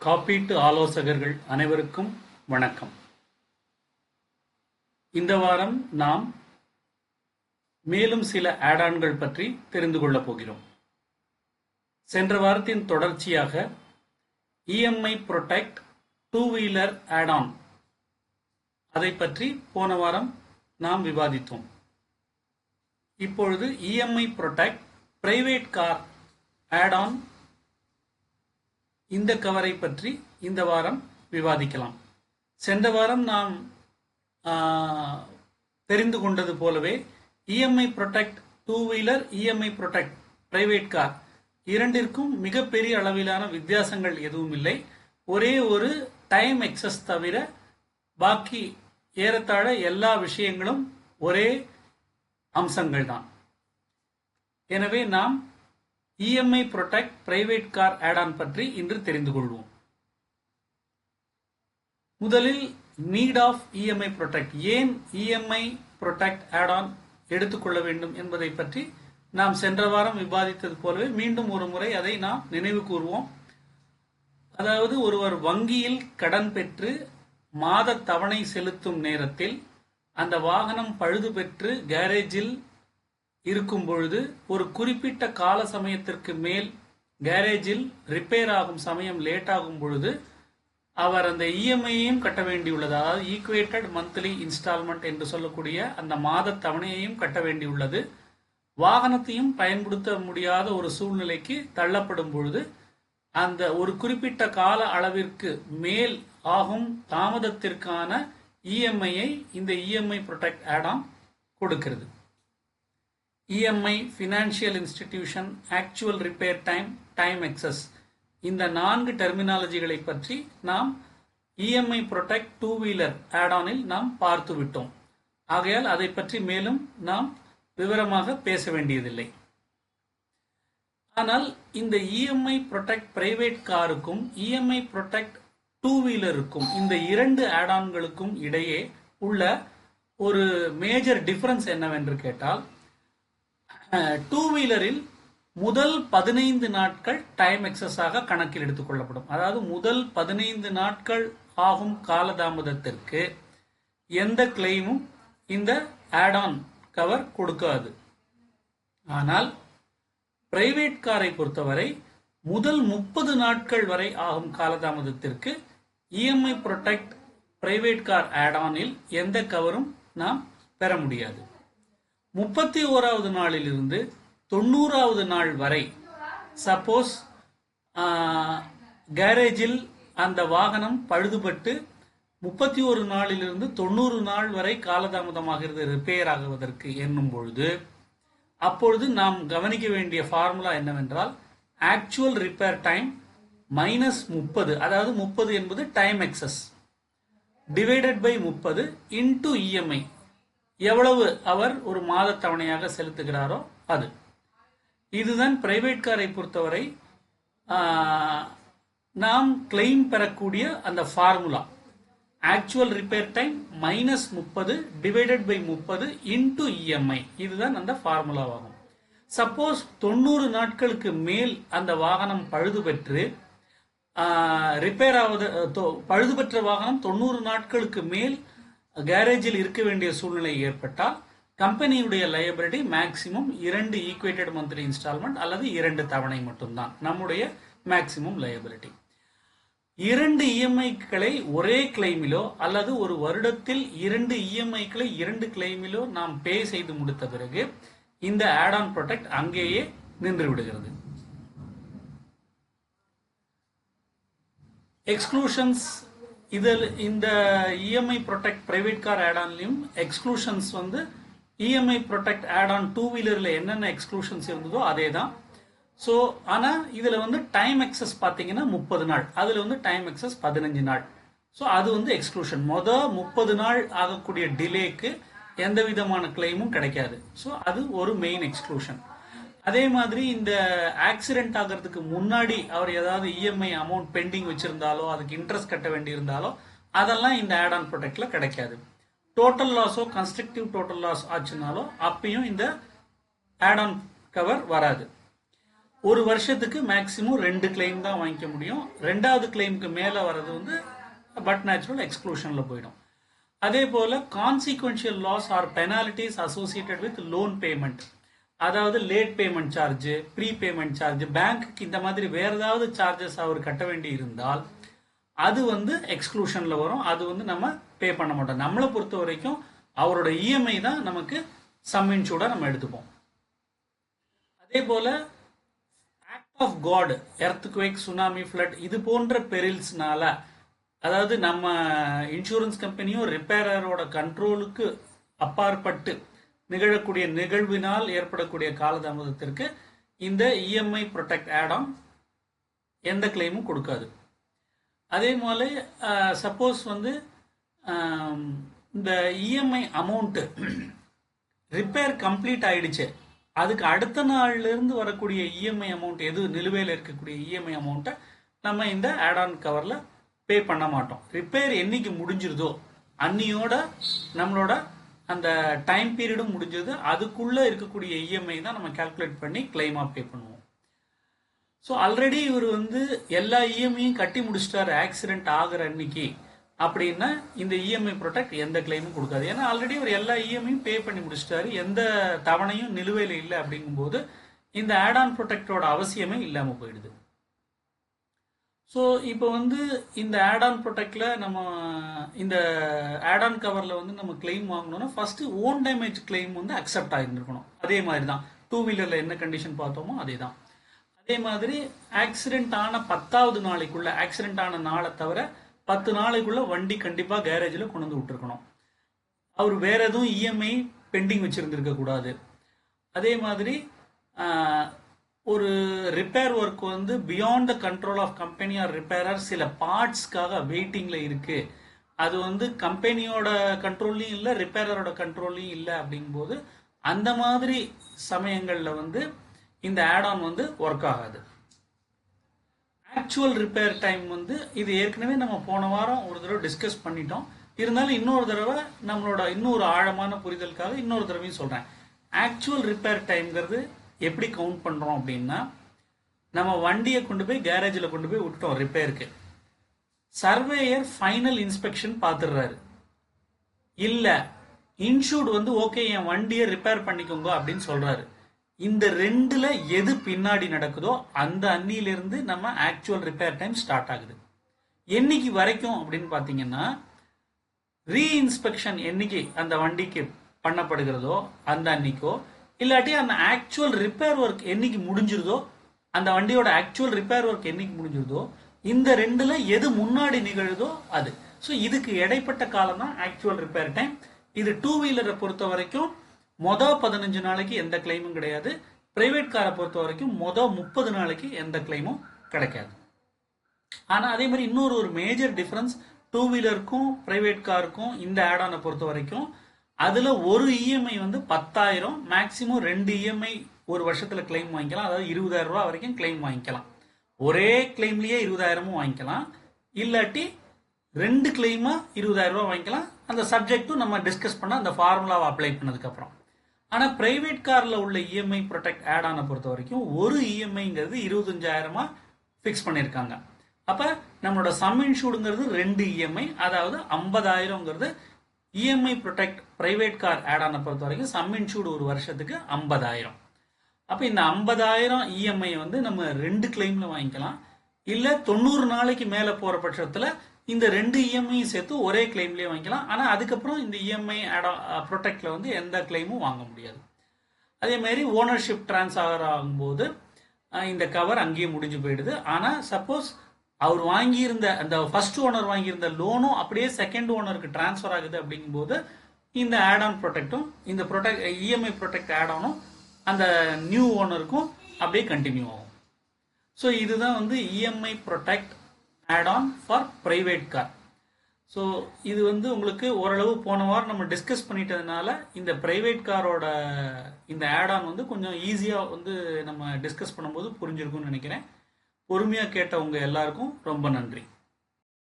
காப்பீட்டு ஆலோசகர்கள் அனைவருக்கும் வணக்கம். இந்த வாரம் நாம் மேலும் சில ஆட்-ஆன்கள் பற்றி தெரிந்து கொள்ளப் போகிறோம். சென்ற வாரத்தின் தொடர்ச்சியாக EMI protect two wheeler add-on அதை பற்றி போன வாரம் நாம் விவாதித்தோம். இப்பொழுது EMI protect private car add-on இந்த கவரை பற்றி இந்த வாரம் விவாதிக்கலாம். சென்ற வாரம் நாம் தெரிந்து கொண்டது போலவே EMI protect two wheeler, EMI protect private car இரண்டிற்கும் மிகப்பெரிய அளவிலான வித்தியாசங்கள் எதுவும் இல்லை. ஒரே ஒரு டைம் எக்ஸஸ் தவிர பாக்கி ஏறத்தாழ எல்லா விஷயங்களும் ஒரே அம்சங்கள் தான். எனவே நாம் EMI protect private car add-on பற்றி இன்று தெரிந்து கொள்வோம். முதலில் நீட் ஆஃப் இஎம்ஐ புரொடெக்ட், ஏன் இஎம்ஐ புரொடெக்ட் ஆட்-ஆன் எடுத்துக்கொள்ள வேண்டும் என்பதை பற்றி நாம் சென்ற வாரம் விவாதித்தது போலவே மீண்டும் ஒரு முறை அதை நாம் நினைவு கூறுவோம். அதாவது ஒருவர் வங்கியில் கடன் பெற்று மாத தவணை செலுத்தும் நேரத்தில் அந்த வாகனம் பழுது பெற்று கேரேஜில் இருக்கும் பொழுது ஒரு குறிப்பிட்ட கால சமயத்திற்கு மேல் கேரேஜில் ரிப்பேர் ஆகும் சமயம் லேட் ஆகும் பொழுது அவர் அந்த இஎம்ஐயையும் கட்ட வேண்டியுள்ளது. அதாவது ஈக்குவேட்டட் மந்த்லி இன்ஸ்டால்மெண்ட் என்று சொல்லக்கூடிய அந்த மாத தவணையையும் கட்ட வேண்டியுள்ளது. வாகனத்தையும் பயன்படுத்த முடியாத ஒரு சூழ்நிலைக்கு தள்ளப்படும் பொழுது அந்த ஒரு குறிப்பிட்ட கால அளவிற்கு மேல் ஆகும் தாமதத்திற்கான இஎம்ஐயை இந்த இஎம்ஐ புரொடெக்ட் ஆட்-ஆன் கொடுக்கிறது. EMI, financial institution, actual repair time, time excess, இந்த 4 டெர்மினாலஜிகளை பற்றி நாம் இஎம்ஐ புரொடெக்ட் டூ வீலர் ஆட்-ஆனில் நாம் பார்த்து விட்டோம். ஆகையால் அதை பற்றி மேலும் நாம் விவரமாக பேச வேண்டியதில்லை. ஆனால் இந்த இஎம்ஐ புரொடெக்ட் பிரைவேட் காருக்கும் இஎம்ஐ புரொடெக்ட் டூ வீலருக்கும் இந்த 2 ஆட்-ஆன்களுக்கும் இடையே உள்ள ஒரு மேஜர் டிஃபரன்ஸ் என்னவென்று கேட்டால், டூ வீலரில் முதல் 15 நாட்கள் டைம் எக்ஸஸ் ஆக கணக்கில் எடுத்துக் கொள்ளப்படும். அதாவது முதல் 15 நாட்கள் ஆகும் காலதாமதத்திற்கு எந்த கிளைமும் இந்த ஆட்-ஆன் கவர் கொடுக்காது. ஆனால் பிரைவேட் காரை பொறுத்தவரை முதல் 30 நாட்கள் வரை ஆகும் காலதாமதத்திற்கு இஎம்ஐ புரொடெக்ட் பிரைவேட் கார் ஆட்-ஆனில் எந்த கவரும் நாம் பெற முடியாது. 31வது நாளிலிருந்து 90வது நாள் வரை சப்போஸ் கேரேஜில் அந்த வாகனம் பழுதுபட்டு 31 நாளிலிருந்து 90 நாள் வரை காலதாமதமாகிறது ரிப்பேர் ஆகுவதற்கு என்னும் பொழுது, அப்பொழுது நாம் கவனிக்க வேண்டிய ஃபார்முலா என்னவென்றால் ஆக்சுவல் ரிப்பேர் டைம் மைனஸ் 30, அதாவது 30 என்பது time excess, divided by 30 into EMI, எவ்வளவு அவர் ஒரு மாத தவணையாக செலுத்துகிறாரோ அது. இதுதான் பிரைவேட் காரை பொறுத்தவரை நாம் கிளைம் பெறக்கூடிய அந்த formula. Actual repair time minus 30 divided by 30 into EMI, இதுதான் அந்த ஃபார்முலாவாகும். சப்போஸ் 90 நாட்களுக்கு மேல் அந்த வாகனம் பழுது பெற்று ரிப்பேர் ஆவது, பழுது பெற்ற வாகனம் 90 நாட்களுக்கு மேல் கேரேஜில் இருக்க வேண்டிய சூழ்நிலை ஏற்பட்டால் கம்பெனியுடைய liability maximum 2 equated monthly installment அல்லது 2 தவணை மட்டும்தான் நம்முடைய மேக்சிமம் லயபிலிட்டி. 2 இஎம்ஐக்களை ஒரே கிளைமிலோ அல்லது ஒரு வருடத்தில் 2 இஎம்ஐக்களை 2 கிளைமிலோ நாம் பே செய்து முடித்த பிறகு இந்த ஆட்-ஆன் புரொடெக்ட் அங்கேயே நின்று விடுகிறது. எக்ஸ்க்ளூஷன்ஸ், இதில் இந்த இஎம்ஐ புரொடெக்ட் பிரைவேட் கார் ஆட்-ஆன்லையும் எக்ஸ்க்ளூஷன்ஸ் வந்து இஎம்ஐ புரொடெக்ட் ஆட்-ஆன் டூ வீலரில் என்னென்ன எக்ஸ்க்ளூஷன்ஸ் இருந்ததோ அதே தான். ஸோ ஆனால் இதில் வந்து டைம் எக்ஸஸ் பார்த்தீங்கன்னா 30 நாள், அதில் வந்து டைம் எக்ஸஸ் 15 நாள். ஸோ அது வந்து எக்ஸ்க்ளூஷன். 30 நாள் ஆகக்கூடிய டிலேக்கு எந்த விதமான கிளைமும் கிடைக்காது. ஸோ அது ஒரு மெயின் எக்ஸ்க்ளூஷன். அதே மாதிரி இந்த ஆக்சிடென்ட் ஆகிறதுக்கு முன்னாடி அவர் ஏதாவது இஎம்ஐ அமௌண்ட் பெண்டிங் வச்சிருந்தாலோ அதுக்கு இன்ட்ரெஸ்ட் கட்ட வேண்டி இருந்தாலோ அதெல்லாம் இந்த ஆட்-ஆன் ப்ரொடெக்ட்ல கிடைக்காது. டோட்டல் லாஸோ கன்ஸ்ட்ரக்டிவ் டோட்டல் லாஸ் ஆச்சுனாலோ அப்பயும் இந்த ஆட்-ஆன் கவர் வராது. ஒரு வருஷத்துக்கு மேக்சிமம் 2 கிளைம் தான் வாங்கிக்க முடியும். 2வது கிளைமுக்கு மேலே வர்றது வந்து பட் நேச்சுரல் எக்ஸ்க்ளூஷன்ல போயிடும். அதே போல consequential loss or penalties associated with loan payment, அதாவது late payment charge, pre payment charge, பேங்க்குக்கு இந்த மாதிரி வேற ஏதாவது சார்ஜஸ் அவர் கட்ட வேண்டி இருந்தால் அது வந்து எக்ஸ்க்ளூஷன்ல வரும். அது வந்து நம்ம பே பண்ண மாட்டோம். நம்மளை பொறுத்த வரைக்கும் அவரோட இஎம்ஐ தான் நமக்கு சம் இன்சூர்டா நம்ம எடுத்துப்போம். அதே போல act of God, earthquake, tsunami, flood இது போன்ற பெரில்ஸ்னால, அதாவது நம்ம இன்சூரன்ஸ் கம்பெனியும் ரிப்பேரரோட கண்ட்ரோலுக்கு அப்பாற்பட்டு நிகழக்கூடிய நிகழ்வினால் ஏற்படக்கூடிய காலதாமதத்திற்கு இந்த இஎம்ஐ ப்ரொடெக்ட் ஆட் ஆன் எந்த கிளைமும் கொடுக்காது. அதே போல சப்போஸ் வந்து இந்த இஎம்ஐ அமௌண்ட்டு ரிப்பேர் கம்ப்ளீட் ஆயிடுச்சு, அதுக்கு அடுத்த நாள்ல இருந்து வரக்கூடிய இஎம்ஐ அமௌண்ட் எது நிலுவையில் இருக்கக்கூடிய இஎம்ஐ அமௌண்ட்டை நம்ம இந்த ஆட் ஆன் கவர்ல பே பண்ண மாட்டோம். ரிப்பேர் என்னைக்கு முடிஞ்சிருதோ அன்னியோட நம்மளோட அந்த டைம் பீரியடும் முடிஞ்சது, அதுக்குள்ள இருக்கக்கூடிய இஎம்ஐ தான் நம்ம கால்குலேட் பண்ணி கிளைமா பே பண்ணுவோம். ஸோ ஆல்ரெடி இவர் வந்து எல்லா இஎம்ஐயும் கட்டி முடிச்சிட்டாரு ஆக்சிடென்ட் ஆகிற அன்னைக்கு அப்படின்னா இந்த இஎம்ஐ ப்ரொடெக்ட் எந்த கிளைமும் கொடுக்காது. ஏன்னா ஆல்ரெடி இவர் எல்லா இஎம்ஐயும் பே பண்ணி முடிச்சிட்டாரு, எந்த தவணையும் நிலுவையில் இல்லை. அப்படிங்கும்போது இந்த ஆட் ஆன் ப்ரொடெக்டோட அவசியமே இல்லாமல் போயிடுது. ஸோ இப்போ வந்து இந்த ஆட் ஆன் ப்ரொடெக்ட்ல நம்ம இந்த ஆட் ஆன் கவர்ல வந்து நம்ம கிளைம் வாங்கணும்னா ஃபர்ஸ்ட் ஓன் டேமேஜ் கிளைம் வந்து அக்செப்ட் ஆகிருக்கணும். அதே மாதிரி தான் 2 வீலர்ல என்ன கண்டிஷன் பார்த்தோமோ அதே தான். அதே மாதிரி ஆக்சிடென்ட் ஆன 10வது நாளைக்குள்ள, ஆக்சிடென்ட் ஆன நாளை தவிர 10 நாளைக்குள்ள வண்டி கண்டிப்பா கேரேஜில் கொண்டு வந்து விட்டுருக்கணும். அவர் வேற எதுவும் இஎம்ஐ பெண்டிங் வச்சிருந்திருக்க கூடாது. அதே மாதிரி ஒரு ரிப்பேர் ஒர்க் வந்து beyond the control of company or repairer சில பார்ட்ஸ்க்காக வெயிட்டிங்ல இருக்கு, அது வந்து கம்பெனியோட கண்ட்ரோல்லையும் இல்லை ரிப்பேரரோட கண்ட்ரோல்லையும் இல்லை. அப்படிங்கும்போது அந்த மாதிரி சமயங்கள்ல வந்து இந்த ஆட் ஆன் வந்து ஒர்க் ஆகாது. ஆக்சுவல் ரிப்பேர் டைம் வந்து இது ஏற்கனவே நம்ம போன வாரம் ஒரு தடவை டிஸ்கஸ் பண்ணிட்டோம். இருந்தாலும் இன்னொரு தடவை நம்மளோட இன்னொரு ஆழமான புரிதலுக்காக இன்னொரு தடவையும் சொல்றேன். ஆக்சுவல் ரிப்பேர் டைம்ங்கிறது எப்படி கவுண்ட் பண்றோம் அப்படின்னா, நம்ம வண்டியை கொண்டு போய் கேரேஜில் கொண்டு போய் விட்டுட்டோம் ரிப்பேருக்கு, சர்வேயர் ஃபைனல் இன்ஸ்பெக்ஷன் பார்த்துடுறாரு, இல்ல இன்சூர்டு வந்து ஓகே என் வண்டியை ரிப்பேர் பண்ணிக்கோங்க அப்படின்னு சொல்றாரு. இந்த ரெண்டுல எது பின்னாடி நடக்குதோ அந்த அன்னியிலிருந்து நம்ம ஆக்சுவல் ரிப்பேர் டைம் ஸ்டார்ட் ஆகுது. என்னைக்கு வரைக்கும் அப்படின்னு பாத்தீங்கன்னா, ரீஇன்ஸ்பெக்ஷன் என்னைக்கு அந்த வண்டிக்கு பண்ணப்படுகிறதோ அந்த அன்னைக்கோ, இல்லாட்டி அந்த ஆக்சுவல் ரிப்பேர் ஒர்க் என்னைக்கு முடிஞ்சிருதோ, அந்த வண்டியோட ஆக்சுவல் ரிப்பேர் ஒர்க் என்னைக்கு முடிஞ்சிருதோ, இந்த ரெண்டுல எது முன்னாடி நிகழுதோ அது. ஸோ இதுக்கு இடைப்பட்ட காலம் தான் ஆக்சுவல் ரிப்பேர் டைம். இது 2 வீலரை பொறுத்த வரைக்கும் மொதல் 15 நாளைக்கு எந்த கிளைமும் கிடையாது. பிரைவேட் காரை பொறுத்த வரைக்கும் மொதல் 30 நாளைக்கு எந்த கிளைமும் கிடைக்காது. ஆனா அதே மாதிரி இன்னொரு மேஜர் டிஃபரன்ஸ் 2 வீலருக்கும் பிரைவேட் காருக்கும் இந்த ஆட் ஆனை பொறுத்த வரைக்கும், அதுல ஒரு இஎம்ஐ வந்து 10,000, மேக்சிமம் 2 இஎம்ஐ ஒரு வருஷத்துல கிளைம் வாங்கிக்கலாம். அதாவது 20,000 ரூபாய் வரைக்கும் கிளைம் வாங்கிக்கலாம். ஒரே கிளைம்லயே 20,000 வாங்கிக்கலாம், இல்லாட்டி 2 கிளைமா 20,000 ரூபாய் வாங்கிக்கலாம். அந்த சப்ஜெக்டும் நம்ம டிஸ்கஸ் பண்ண அந்த ஃபார்முலாவை அப்ளை பண்ணதுக்கு அப்புறம். ஆனா பிரைவேட் கார்ல உள்ள இஎம்ஐ ப்ரொடெக்ட் ஆட் ஆனை பொறுத்த வரைக்கும் ஒரு இஎம்ஐங்கிறது 25,000 பிக்ஸ் பண்ணிருக்காங்க. அப்ப நம்மளோட சம் இன்சூர்டுங்கிறது 2 இஎம்ஐ, அதாவது 50,000ங்கிறது EMI protect private car add ஆனை பொறுத்த வரைக்கும் சம் இன்சூர்டு ஒரு வருஷத்துக்கு 50,000. அப்ப இந்த 50,000 இஎம்ஐ வந்து நம்ம 2 கிளைம்ல வாங்கிக்கலாம். இல்ல 90 நாளைக்கு மேல போற பட்சத்துல இந்த 2 இஎம்ஐ சேர்த்து ஒரே கிளைம்லயே வாங்கிக்கலாம். ஆனா அதுக்கப்புறம் இந்த இஎம்ஐ ப்ரொடெக்ட்ல வந்து எந்த கிளைமும் வாங்க முடியாது. அதே மாதிரி ஓனர்ஷிப் டிரான்ஸ்ஃபர் ஆகும்போது இந்த கவர் அங்கேயே முடிஞ்சு போயிடுது. ஆனா சப்போஸ் அவர் வாங்கியிருந்த அந்த ஃபர்ஸ்ட் ஓனர் வாங்கியிருந்த லோனும் அப்படியே செகண்ட் ஓனருக்கு டிரான்ஸ்ஃபர் ஆகுது அப்படிங்கும்போது இந்த ஆட் ஆன் ப்ரொடெக்டும் இந்த இஎம்ஐ ப்ரொடெக்ட் ஆட் ஆனும் அந்த நியூ ஓனருக்கும் அப்படியே கண்டினியூ ஆகும். ஸோ இதுதான் வந்து EMI protect add-on for private car. So இது வந்து உங்களுக்கு ஓரளவு போன வாரம் நம்ம டிஸ்கஸ் பண்ணிட்டதுனால இந்த பிரைவேட் காரோட இந்த ஆட் ஆன் வந்து கொஞ்சம் ஈஸியாக வந்து நம்ம டிஸ்கஸ் பண்ணும்போது புரிஞ்சிருக்கும்னு நினைக்கிறேன். பொறுமையாக கேட்டவங்க எல்லாருக்கும் ரொம்ப நன்றி.